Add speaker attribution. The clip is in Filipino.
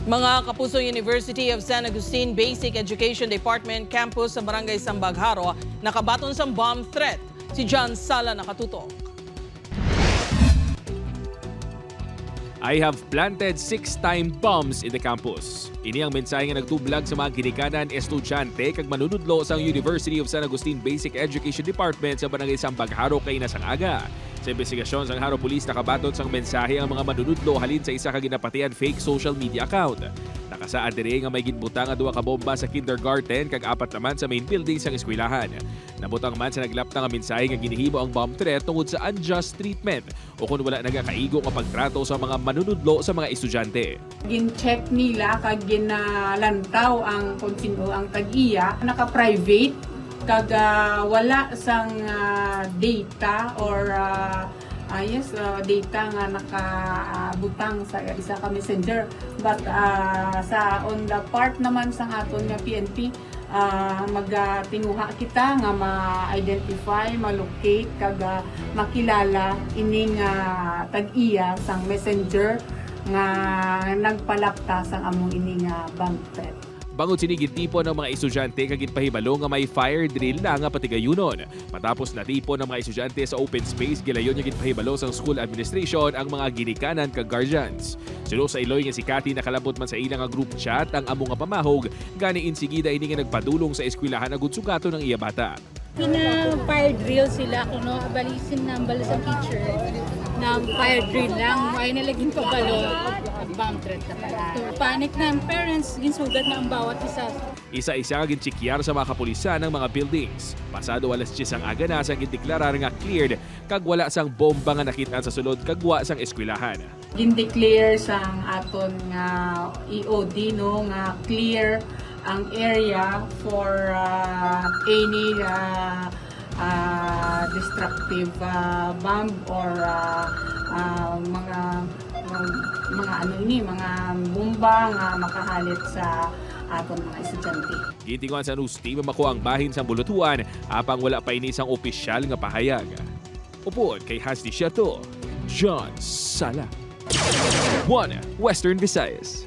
Speaker 1: Mga kapuso University of San Agustin Basic Education Department campus sa Barangay Sambagharo nakabaton sa bomb threat. Si John Sala nakatutok.
Speaker 2: I have planted 6 time bombs in the campus. Ini ang mensahe nga nagtublag sa mga ginikanan estudyante kag manunudlo sa University of San Agustin Basic Education Department sa Barangay Sambagharo kay nasang aga. Sa investigasyon sang Haro Police nakabatot sang mensahe ang mga manunudlo halin sa isa ka ginapatian fake social media account. Nakasaad diri nga may ginbutang nga 2 ka bomba sa kindergarten kag 4 naman sa main building sang eskwelahan. Nabutang man sa naglapta nga mensahe nga ginihimo ang bomb threat tungod sa unjust treatment o kung wala nagakaigo nga pagtrato sa mga manunudlo sa mga estudyante.
Speaker 3: Gin-check nila kag ginalantaw ang konsino ang tag-iya naka-private kag wala sang data or data nga nakabutang sa isa ka messenger, but sa on the part naman sang aton nga PNP magtinguha kita nga ma-identify, ma-locate kag makilala ining tag-iya sang messenger nga nagpalapta sang among ining bomb threat.
Speaker 2: Bangod sinigid tipo ng mga estudyante kag ginpahibalo nga may fire drill na nga patigayunon. Matapos natipon ng mga estudyante sa open space, gilayon nga ginpahibalo sang school administration ang mga ginikanan kag guardians. Sulo sa Iloy nga si Cathy nakalabot man sa ilang nga group chat ang among nga pamahog gani insigida ini nga nagpadulong sa eskwelahan agud sugato ng iya bata.
Speaker 4: Pina-fire drill sila kuno abalisin nambal sa teacher na fire drill lang ay nalaging pabalo bomb threat na pala. Panic na ang parents, ginsugat na ang bawat isa.
Speaker 2: Isa-isa nga ginchekyar sa mga kapulisan ng mga buildings. Pasado alas 10 ang aga na sang gindeklarar nga cleared kag wala sang bomba nga nakita sa sulod kagwa sang eskwelahan.
Speaker 3: Gindeclare sang aton nga EOD no nga clear ang area for any destructive bomb or mga bomba nga makahalit sa aton mga estudyante.
Speaker 2: Gitinguan sa news team makuha ang bahin sa bulutuan apang wala pa ini sang opisyal nga pahayag. Upod kay Hasdi Shato, John Sala. 1 Western Visayas.